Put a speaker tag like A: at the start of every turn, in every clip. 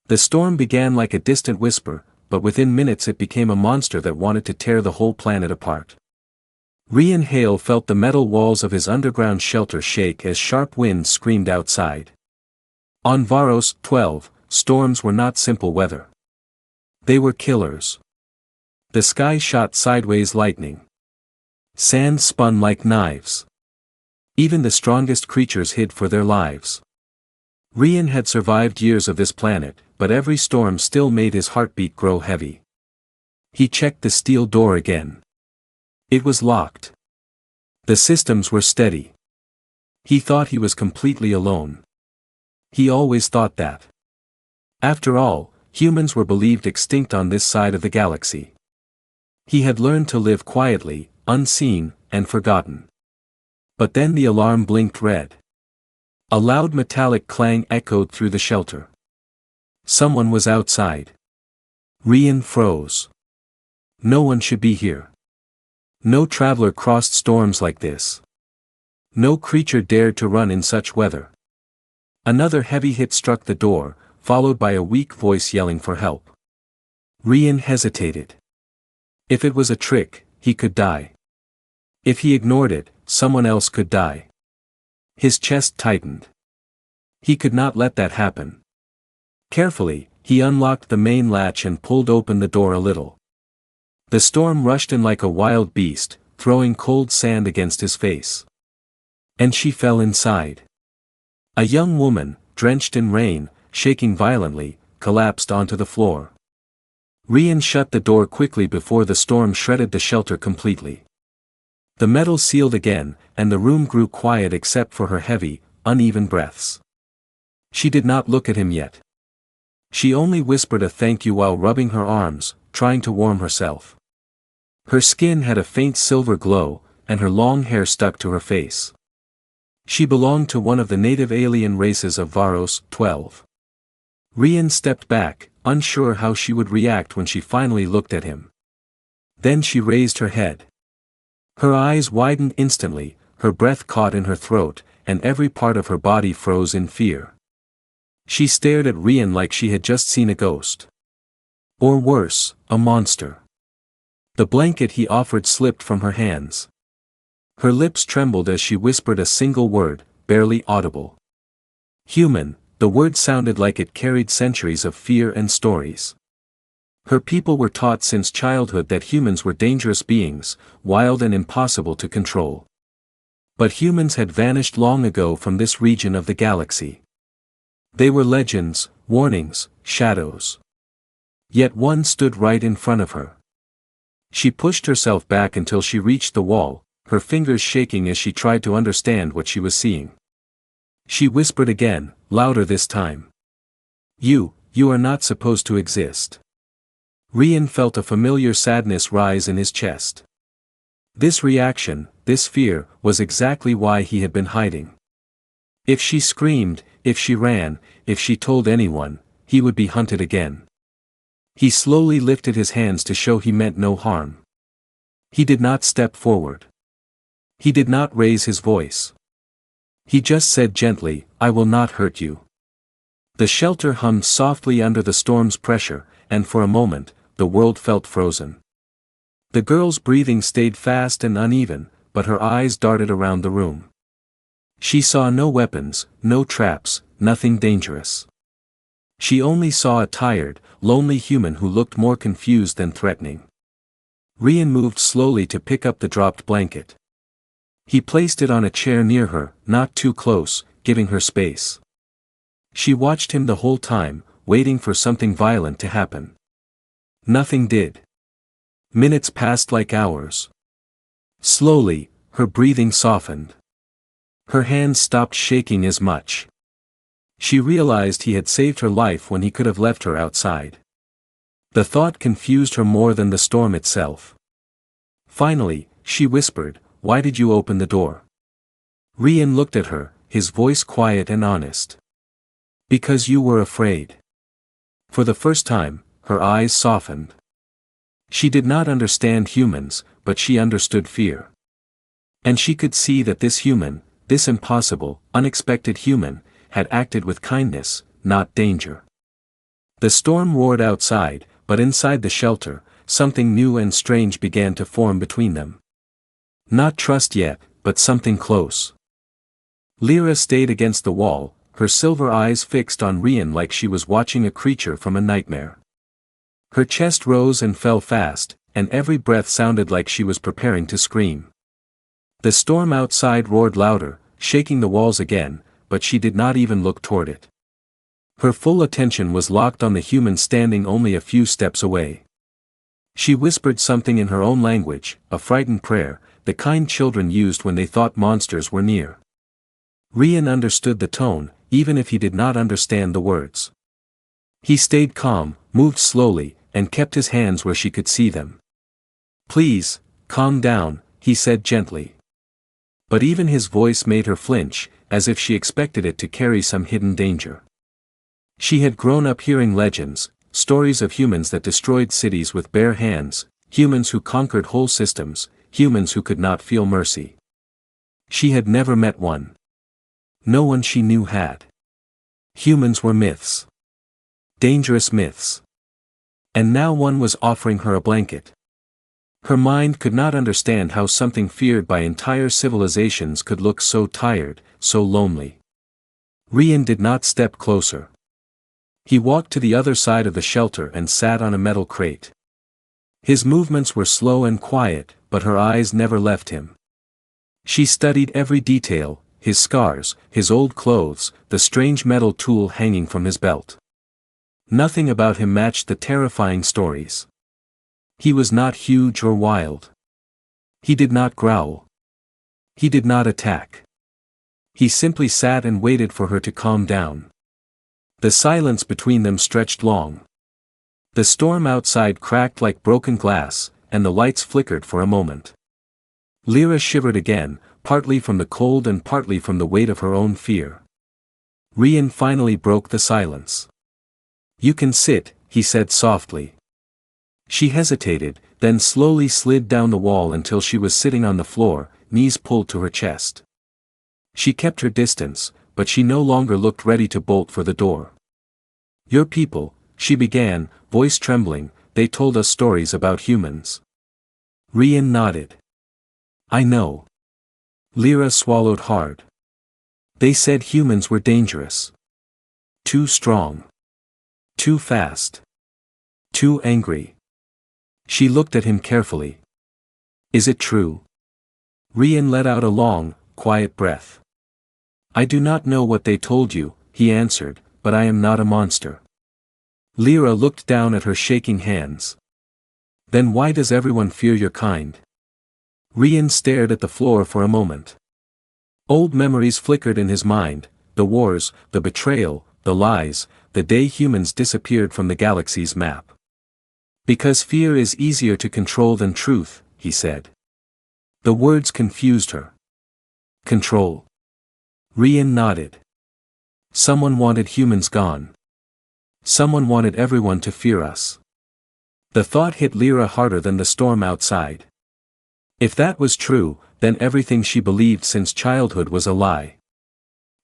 A: The storm began like a distant whisper, but within minutes it became a monster that wanted to tear the whole planet apart. Rian Hale felt the metal walls of his underground shelter shake as sharp winds screamed outside. On Varos 12, storms were not simple weather. They were killers. The sky shot sideways lightning. Sand spun like knives. Even the strongest creatures hid for their lives. Rian had survived years of this planet, but every storm still made his heartbeat grow heavy. He checked the steel door again. It was locked. The systems were steady. He thought he was completely alone. He always thought that. After all, humans were believed extinct on this side of the galaxy. He had learned to live quietly, unseen, and forgotten. But then the alarm blinked red. A loud metallic clang echoed through the shelter. Someone was outside. Rian froze. No one should be here. No traveler crossed storms like this. No creature dared to run in such weather. Another heavy hit struck the door, followed by a weak voice yelling for help. Rian hesitated. If it was a trick, he could die. If he ignored it, someone else could die. His chest tightened. He could not let that happen. Carefully, he unlocked the main latch and pulled open the door a little. The storm rushed in like a wild beast, throwing cold sand against his face. And she fell inside. A young woman, drenched in rain, shaking violently, collapsed onto the floor. Rian shut the door quickly before the storm shredded the shelter completely. The metal sealed again, and the room grew quiet except for her heavy, uneven breaths. She did not look at him yet. She only whispered a thank you while rubbing her arms, trying to warm herself. Her skin had a faint silver glow, and her long hair stuck to her face. She belonged to one of the native alien races of Varos 12. Rian stepped back, unsure how she would react when she finally looked at him. Then she raised her head. Her eyes widened instantly, her breath caught in her throat, and every part of her body froze in fear. She stared at Rian like she had just seen a ghost. Or worse, a monster. The blanket he offered slipped from her hands. Her lips trembled as she whispered a single word, barely audible. Human, the word sounded like it carried centuries of fear and stories. Her people were taught since childhood that humans were dangerous beings, wild and impossible to control. But humans had vanished long ago from this region of the galaxy. They were legends, warnings, shadows. Yet one stood right in front of her. She pushed herself back until she reached the wall, her fingers shaking as she tried to understand what she was seeing. She whispered again, louder this time. You are not supposed to exist. Rian felt a familiar sadness rise in his chest. This reaction, this fear, was exactly why he had been hiding. If she screamed, if she ran, if she told anyone, he would be hunted again. He slowly lifted his hands to show he meant no harm. He did not step forward. He did not raise his voice. He just said gently, I will not hurt you. The shelter hummed softly under the storm's pressure, and for a moment, the world felt frozen. The girl's breathing stayed fast and uneven, but her eyes darted around the room. She saw no weapons, no traps, nothing dangerous. She only saw a tired, lonely human who looked more confused than threatening. Rian moved slowly to pick up the dropped blanket. He placed it on a chair near her, not too close, giving her space. She watched him the whole time, waiting for something violent to happen. Nothing did. Minutes passed like hours. Slowly, her breathing softened. Her hands stopped shaking as much. She realized he had saved her life when he could have left her outside. The thought confused her more than the storm itself. Finally, she whispered, Why did you open the door? Rian looked at her, his voice quiet and honest. Because you were afraid. For the first time, her eyes softened. She did not understand humans, but she understood fear. And she could see that this human, this impossible, unexpected human, had acted with kindness, not danger. The storm roared outside, but inside the shelter, something new and strange began to form between them. Not trust yet, but something close. Lyra stayed against the wall, her silver eyes fixed on Rian like she was watching a creature from a nightmare. Her chest rose and fell fast, and every breath sounded like she was preparing to scream. The storm outside roared louder, shaking the walls again, but she did not even look toward it. Her full attention was locked on the human standing only a few steps away. She whispered something in her own language, a frightened prayer, the kind children used when they thought monsters were near. Rian understood the tone, even if he did not understand the words. He stayed calm, moved slowly, and kept his hands where she could see them. "Please, calm down," he said gently. But even his voice made her flinch, as if she expected it to carry some hidden danger. She had grown up hearing legends, stories of humans that destroyed cities with bare hands, humans who conquered whole systems, humans who could not feel mercy. She had never met one. No one she knew had. Humans were myths. Dangerous myths. And now one was offering her a blanket. Her mind could not understand how something feared by entire civilizations could look so tired, so lonely. Rian did not step closer. He walked to the other side of the shelter and sat on a metal crate. His movements were slow and quiet, but her eyes never left him. She studied every detail, his scars, his old clothes, the strange metal tool hanging from his belt. Nothing about him matched the terrifying stories. He was not huge or wild. He did not growl. He did not attack. He simply sat and waited for her to calm down. The silence between them stretched long. The storm outside cracked like broken glass, and the lights flickered for a moment. Lyra shivered again, partly from the cold and partly from the weight of her own fear. Rian finally broke the silence. "You can sit," he said softly. She hesitated, then slowly slid down the wall until she was sitting on the floor, knees pulled to her chest. She kept her distance, but she no longer looked ready to bolt for the door. "Your people," she began, voice trembling, "they told us stories about humans." Rian nodded. "I know." Lyra swallowed hard. "They said humans were dangerous. Too strong. Too fast. Too angry." She looked at him carefully. "Is it true?" Rian let out a long, quiet breath. "I do not know what they told you," he answered, "but I am not a monster." Lyra looked down at her shaking hands. "Then why does everyone fear your kind?" Rian stared at the floor for a moment. Old memories flickered in his mind, the wars, the betrayal, the lies, the day humans disappeared from the galaxy's map. "Because fear is easier to control than truth," he said. The words confused her. Control. Rian nodded. Someone wanted humans gone. Someone wanted everyone to fear us. The thought hit Lyra harder than the storm outside. If that was true, then everything she believed since childhood was a lie.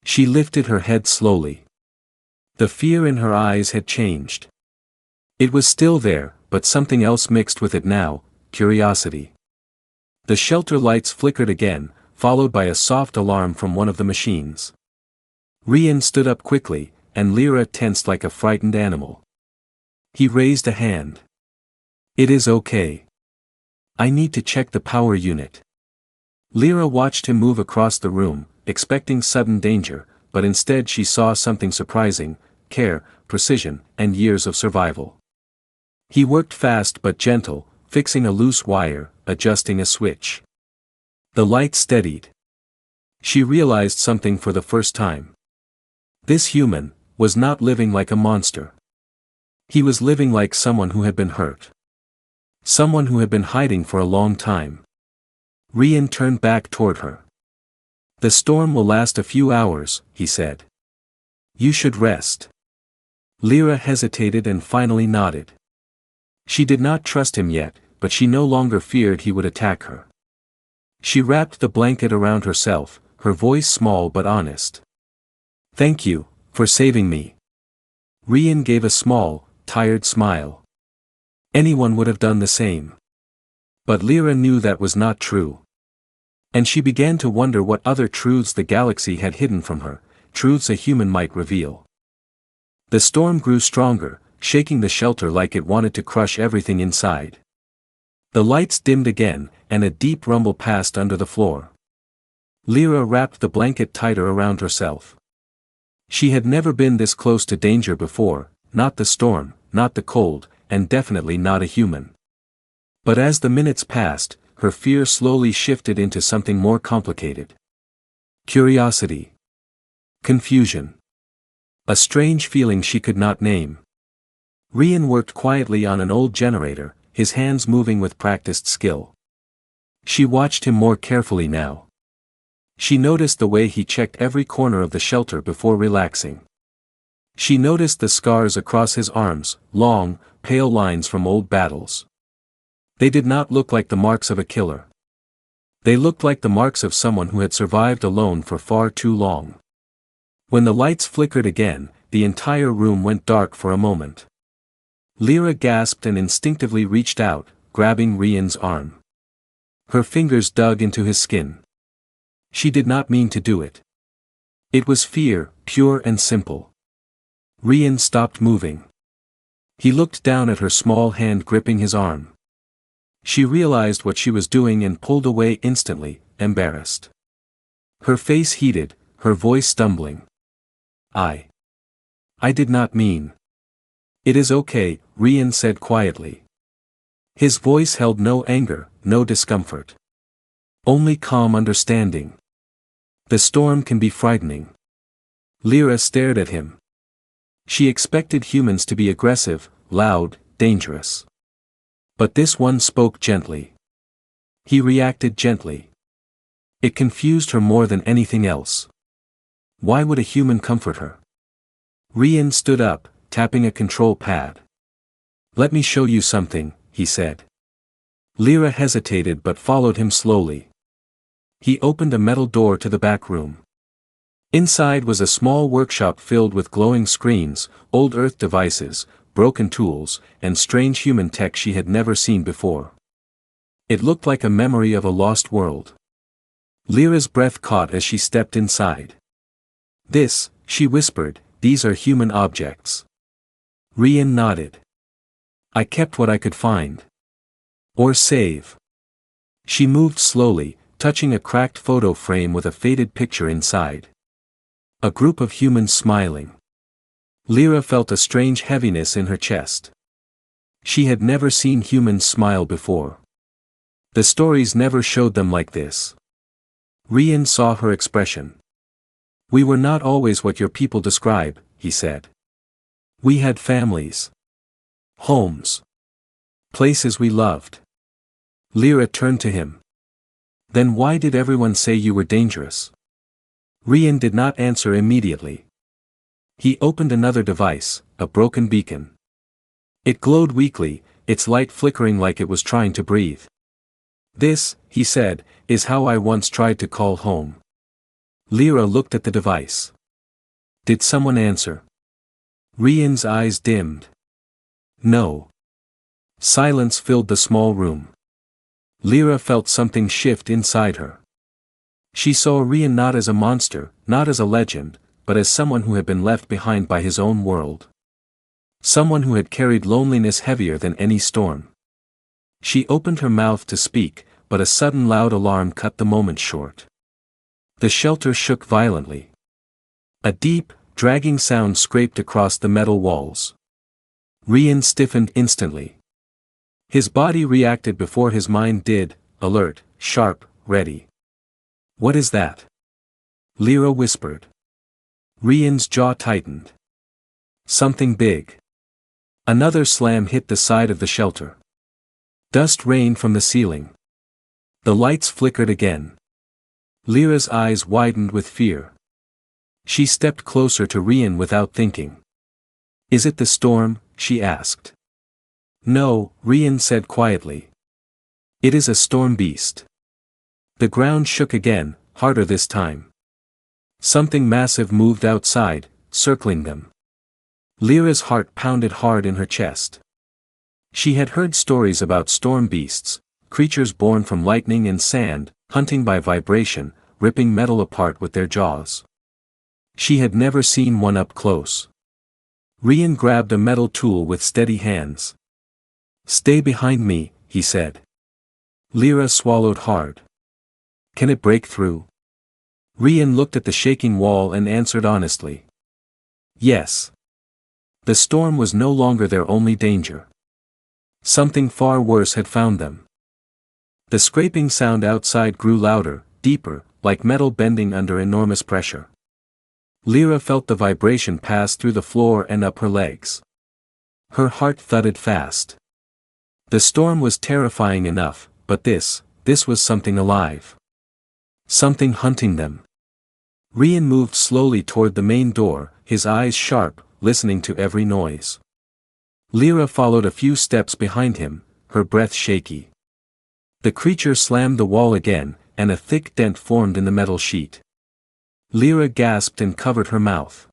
A: She lifted her head slowly. The fear in her eyes had changed. It was still there, but something else mixed with it now, curiosity. The shelter lights flickered again, followed by a soft alarm from one of the machines. Rian stood up quickly, and Lyra tensed like a frightened animal. He raised a hand. "It is okay. I need to check the power unit." Lyra watched him move across the room, expecting sudden danger, but instead she saw something surprising: care, precision, and years of survival. He worked fast but gentle, fixing a loose wire, adjusting a switch. The light steadied. She realized something for the first time. This human was not living like a monster. He was living like someone who had been hurt. Someone who had been hiding for a long time. Rian turned back toward her. "The storm will last a few hours," he said. "You should rest." Lyra hesitated and finally nodded. She did not trust him yet, but she no longer feared he would attack her. She wrapped the blanket around herself, her voice small but honest. "Thank you, for saving me." Rian gave a small, tired smile. Anyone would have done the same. But Lyra knew that was not true. And she began to wonder what other truths the galaxy had hidden from her, truths a human might reveal. The storm grew stronger, shaking the shelter like it wanted to crush everything inside. The lights dimmed again, and a deep rumble passed under the floor. Lyra wrapped the blanket tighter around herself. She had never been this close to danger before, not the storm, not the cold, and definitely not a human. But as the minutes passed, her fear slowly shifted into something more complicated. Curiosity. Confusion. A strange feeling she could not name. Rian worked quietly on an old generator, his hands moving with practiced skill. She watched him more carefully now. She noticed the way he checked every corner of the shelter before relaxing. She noticed the scars across his arms, long, pale lines from old battles. They did not look like the marks of a killer. They looked like the marks of someone who had survived alone for far too long. When the lights flickered again, the entire room went dark for a moment. Lyra gasped and instinctively reached out, grabbing Rian's arm. Her fingers dug into his skin. She did not mean to do it. It was fear, pure and simple. Rian stopped moving. He looked down at her small hand gripping his arm. She realized what she was doing and pulled away instantly, embarrassed. Her face heated, her voice stumbling. I did not mean. It is okay, Rian said quietly. His voice held no anger, no discomfort. Only calm understanding. The storm can be frightening. Lyra stared at him. She expected humans to be aggressive, loud, dangerous. But this one spoke gently. He reacted gently. It confused her more than anything else. Why would a human comfort her? Rian stood up, tapping a control pad. Let me show you something, he said. Lyra hesitated but followed him slowly. He opened a metal door to the back room. Inside was a small workshop filled with glowing screens, old Earth devices, broken tools, and strange human tech she had never seen before. It looked like a memory of a lost world. Lyra's breath caught as she stepped inside. This, she whispered, these are human objects. Rian nodded. I kept what I could find. Or save. She moved slowly, touching a cracked photo frame with a faded picture inside. A group of humans smiling. Lyra felt a strange heaviness in her chest. She had never seen humans smile before. The stories never showed them like this. Rian saw her expression. We were not always what your people describe, he said. We had families. Homes. Places we loved. Lyra turned to him. Then why did everyone say you were dangerous? Rian did not answer immediately. He opened another device, a broken beacon. It glowed weakly, its light flickering like it was trying to breathe. This, he said, is how I once tried to call home. Lyra looked at the device. Did someone answer? Rian's eyes dimmed. No. Silence filled the small room. Lyra felt something shift inside her. She saw Rian not as a monster, not as a legend, but as someone who had been left behind by his own world. Someone who had carried loneliness heavier than any storm. She opened her mouth to speak, but a sudden loud alarm cut the moment short. The shelter shook violently. A deep, dragging sound scraped across the metal walls. Rian stiffened instantly. His body reacted before his mind did, alert, sharp, ready. What is that? Lyra whispered. Rian's jaw tightened. Something big. Another slam hit the side of the shelter. Dust rained from the ceiling. The lights flickered again. Lyra's eyes widened with fear. She stepped closer to Rian without thinking. Is it the storm? She asked. No, Rian said quietly. It is a storm beast. The ground shook again, harder this time. Something massive moved outside, circling them. Lyra's heart pounded hard in her chest. She had heard stories about storm beasts, creatures born from lightning and sand, hunting by vibration, ripping metal apart with their jaws. She had never seen one up close. Rian grabbed a metal tool with steady hands. "Stay behind me," he said. Lyra swallowed hard. "Can it break through?" Rian looked at the shaking wall and answered honestly. Yes. The storm was no longer their only danger. Something far worse had found them. The scraping sound outside grew louder, deeper, like metal bending under enormous pressure. Lyra felt the vibration pass through the floor and up her legs. Her heart thudded fast. The storm was terrifying enough, but this was something alive. Something hunting them. Rian moved slowly toward the main door, his eyes sharp, listening to every noise. Lyra followed a few steps behind him, her breath shaky. The creature slammed the wall again, and a thick dent formed in the metal sheet. Lyra gasped and covered her mouth.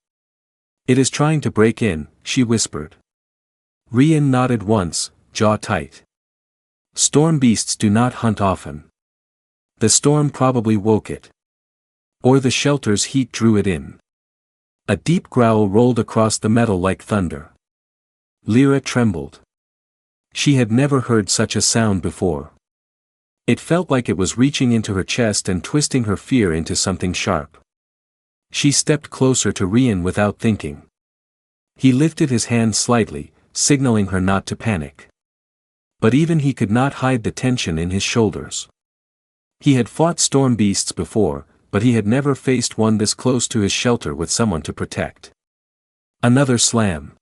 A: "It is trying to break in," she whispered. Rian nodded once, jaw tight. Storm beasts do not hunt often. The storm probably woke it. Or the shelter's heat drew it in. A deep growl rolled across the metal like thunder. Lyra trembled. She had never heard such a sound before. It felt like it was reaching into her chest and twisting her fear into something sharp. She stepped closer to Rian without thinking. He lifted his hand slightly, signaling her not to panic. But even he could not hide the tension in his shoulders. He had fought storm beasts before, but he had never faced one this close to his shelter with someone to protect. Another slam.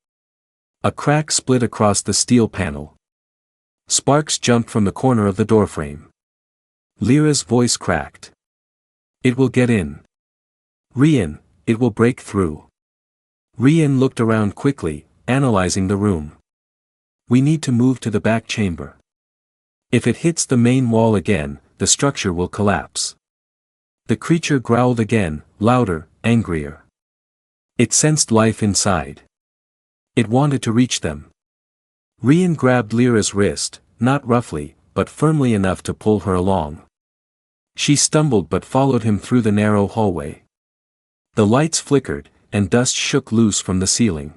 A: A crack split across the steel panel. Sparks jumped from the corner of the doorframe. Lyra's voice cracked. "It will get in. Rian, it will break through." Rian looked around quickly, analyzing the room. "We need to move to the back chamber. If it hits the main wall again, the structure will collapse." The creature growled again, louder, angrier. It sensed life inside. It wanted to reach them. Rian grabbed Lyra's wrist, not roughly, but firmly enough to pull her along. She stumbled but followed him through the narrow hallway. The lights flickered, and dust shook loose from the ceiling.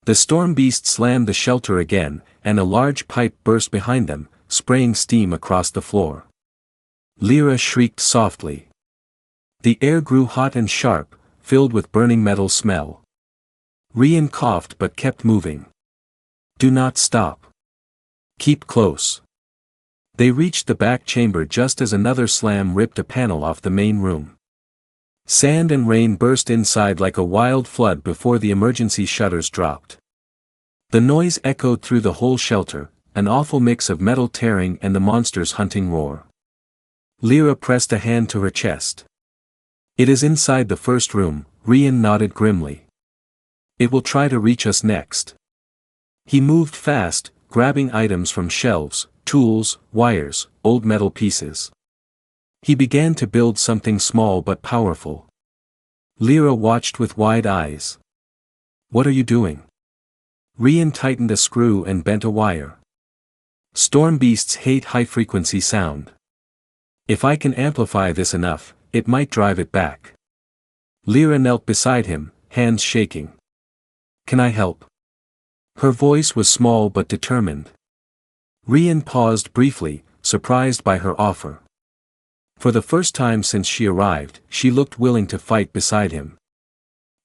A: The storm beast slammed the shelter again, and a large pipe burst behind them, spraying steam across the floor. Lyra shrieked softly. The air grew hot and sharp, filled with burning metal smell. Rian coughed but kept moving. "Do not stop. Keep close." They reached the back chamber just as another slam ripped a panel off the main room. Sand and rain burst inside like a wild flood before the emergency shutters dropped. The noise echoed through the whole shelter, an awful mix of metal tearing and the monster's hunting roar. Lyra pressed a hand to her chest. "It is inside the first room," Rian nodded grimly. "It will try to reach us next." He moved fast, grabbing items from shelves, tools, wires, old metal pieces. He began to build something small but powerful. Lyra watched with wide eyes. "What are you doing?" Rian tightened a screw and bent a wire. "Storm beasts hate high-frequency sound. If I can amplify this enough, it might drive it back." Lyra knelt beside him, hands shaking. "Can I help?" Her voice was small but determined. Rian paused briefly, surprised by her offer. For the first time since she arrived, she looked willing to fight beside him.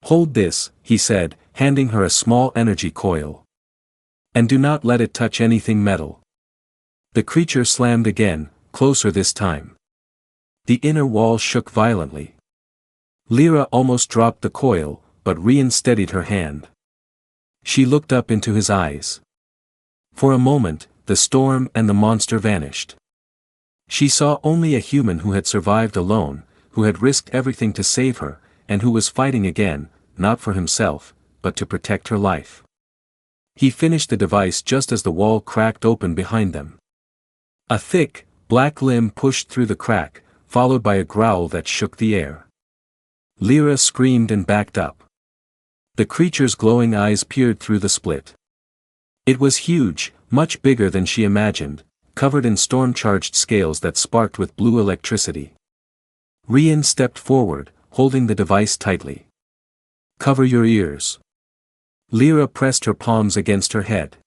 A: "Hold this," he said, handing her a small energy coil. "And do not let it touch anything metal." The creature slammed again, closer this time. The inner wall shook violently. Lyra almost dropped the coil, but Rian steadied her hand. She looked up into his eyes. For a moment, the storm and the monster vanished. She saw only a human who had survived alone, who had risked everything to save her, and who was fighting again, not for himself, but to protect her life. He finished the device just as the wall cracked open behind them. A thick, black limb pushed through the crack, followed by a growl that shook the air. Lyra screamed and backed up. The creature's glowing eyes peered through the split. It was huge, much bigger than she imagined, covered in storm-charged scales that sparked with blue electricity. Rian stepped forward, holding the device tightly. "Cover your ears." Lyra pressed her palms against her head.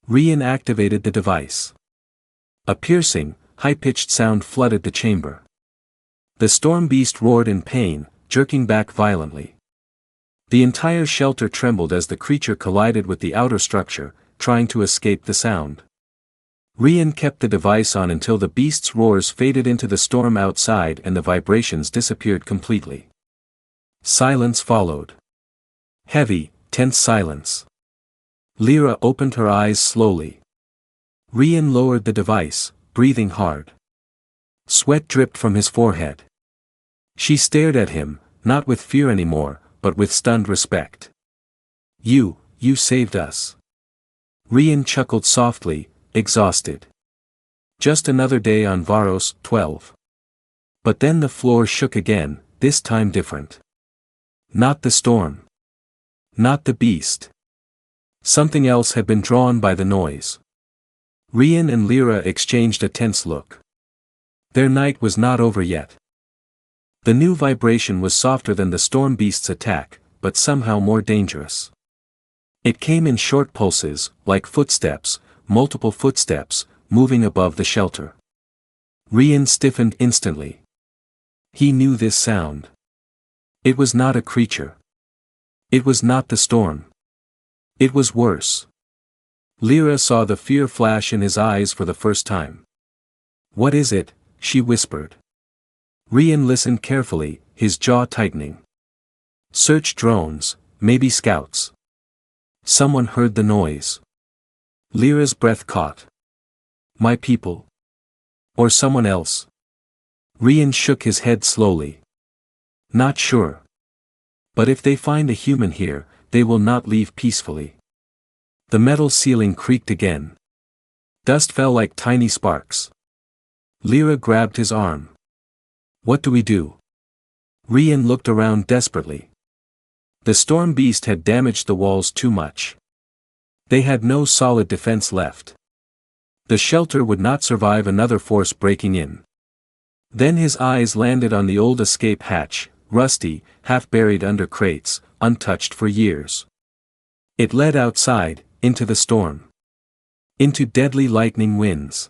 A: Rian activated the device. A piercing, high-pitched sound flooded the chamber. The storm beast roared in pain, jerking back violently. The entire shelter trembled as the creature collided with the outer structure, trying to escape the sound. Rian kept the device on until the beast's roars faded into the storm outside and the vibrations disappeared completely. Silence followed. Heavy, tense silence. Lyra opened her eyes slowly. Rian lowered the device, breathing hard. Sweat dripped from his forehead. She stared at him, not with fear anymore, but with stunned respect. You saved us." Rian chuckled softly, exhausted. Just another day on Varos 12. But then the floor shook again, this time different. Not the storm. Not the beast. Something else had been drawn by the noise. Rian and Lyra exchanged a tense look. Their night was not over yet. The new vibration was softer than the storm beast's attack, but somehow more dangerous. It came in short pulses, like footsteps, multiple footsteps, moving above the shelter. Rian stiffened instantly. He knew this sound. It was not a creature. It was not the storm. It was worse. Lyra saw the fear flash in his eyes for the first time. "What is it?" she whispered. Rian listened carefully, his jaw tightening. "Search drones, maybe scouts." Someone heard the noise. Lyra's breath caught. "My people? Or someone else?" Rian shook his head slowly. "Not sure. But if they find a human here, they will not leave peacefully." The metal ceiling creaked again. Dust fell like tiny sparks. Lyra grabbed his arm. "What do we do?" Rian looked around desperately. The storm beast had damaged the walls too much. They had no solid defense left. The shelter would not survive another force breaking in. Then his eyes landed on the old escape hatch, rusty, half buried under crates, untouched for years. It led outside, into the storm. Into deadly lightning winds.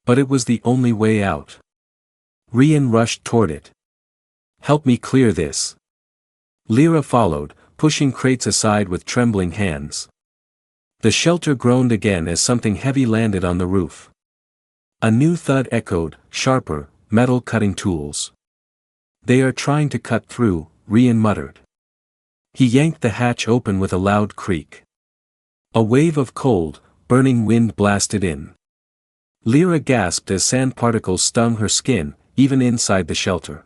A: But it was the only way out. Rian rushed toward it. "Help me clear this." Lyra followed, pushing crates aside with trembling hands. The shelter groaned again as something heavy landed on the roof. A new thud echoed, sharper, metal-cutting tools. "They are trying to cut through," Rian muttered. He yanked the hatch open with a loud creak. A wave of cold, burning wind blasted in. Lyra gasped as sand particles stung her skin, even inside the shelter.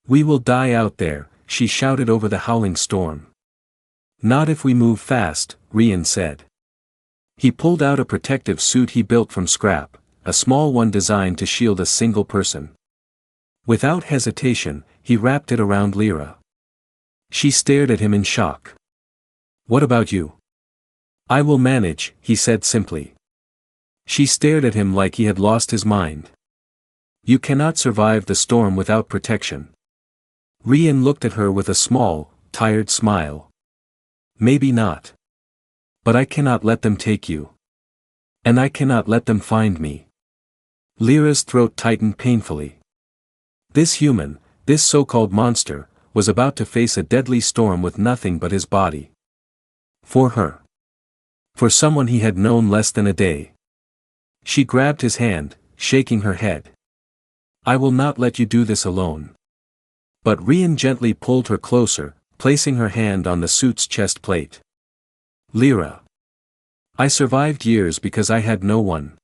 A: "We will die out there," she shouted over the howling storm. "Not if we move fast," Rian said. He pulled out a protective suit he built from scrap, a small one designed to shield a single person. Without hesitation, he wrapped it around Lyra. She stared at him in shock. "What about you?" "I will manage," he said simply. She stared at him like he had lost his mind. "You cannot survive the storm without protection." Rian looked at her with a small, tired smile. "Maybe not. But I cannot let them take you. And I cannot let them find me." Lyra's throat tightened painfully. This human, this so-called monster, was about to face a deadly storm with nothing but his body. For her. For someone he had known less than a day. She grabbed his hand, shaking her head. "I will not let you do this alone." But Rian gently pulled her closer, placing her hand on the suit's chest plate. "Lyra. I survived years because I had no one.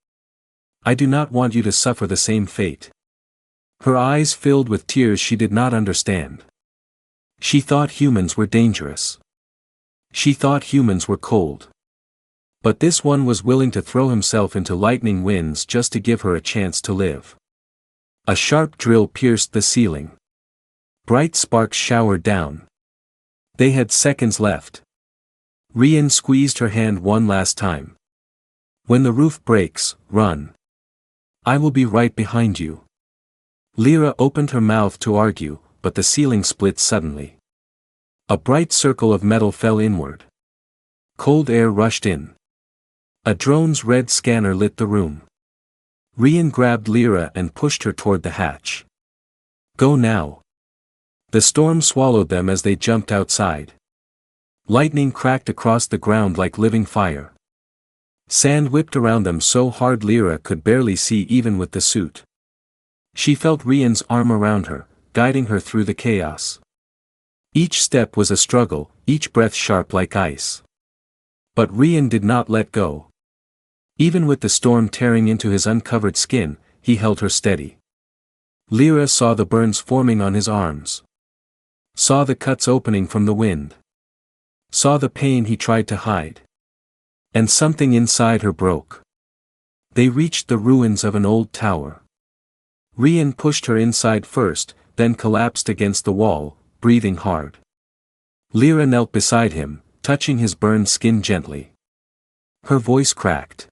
A: I do not want you to suffer the same fate." Her eyes filled with tears she did not understand. She thought humans were dangerous. She thought humans were cold. But this one was willing to throw himself into lightning winds just to give her a chance to live. A sharp drill pierced the ceiling. Bright sparks showered down. They had seconds left. Rian squeezed her hand one last time. When the roof breaks, run. I will be right behind you. Lyra opened her mouth to argue, but the ceiling split suddenly. A bright circle of metal fell inward. Cold air rushed in. A drone's red scanner lit the room. Rian grabbed Lyra and pushed her toward the hatch. Go now. The storm swallowed them as they jumped outside. Lightning cracked across the ground like living fire. Sand whipped around them so hard Lyra could barely see even with the suit. She felt Rian's arm around her, guiding her through the chaos. Each step was a struggle, each breath sharp like ice. But Rian did not let go. Even with the storm tearing into his uncovered skin, he held her steady. Lyra saw the burns forming on his arms. Saw the cuts opening from the wind. Saw the pain he tried to hide. And something inside her broke. They reached the ruins of an old tower. Rian pushed her inside first, then collapsed against the wall, breathing hard. Lyra knelt beside him, touching his burned skin gently. Her voice cracked.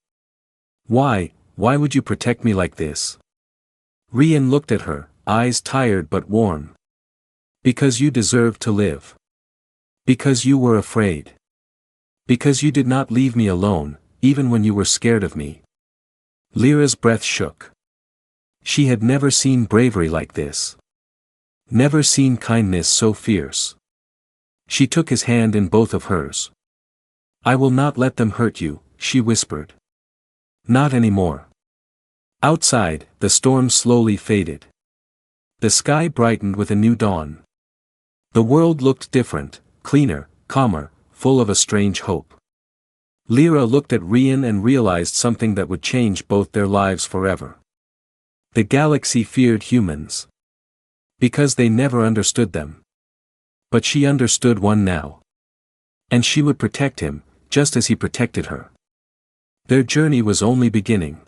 A: Why would you protect me like this? Rian looked at her, eyes tired but warm. Because you deserved to live. Because you were afraid. Because you did not leave me alone, even when you were scared of me. Lyra's breath shook. She had never seen bravery like this. Never seen kindness so fierce. She took his hand in both of hers. I will not let them hurt you, she whispered. Not anymore. Outside, the storm slowly faded. The sky brightened with a new dawn. The world looked different, cleaner, calmer, full of a strange hope. Lyra looked at Rian and realized something that would change both their lives forever. The galaxy feared humans. Because they never understood them. But she understood one now. And she would protect him, just as he protected her. Their journey was only beginning.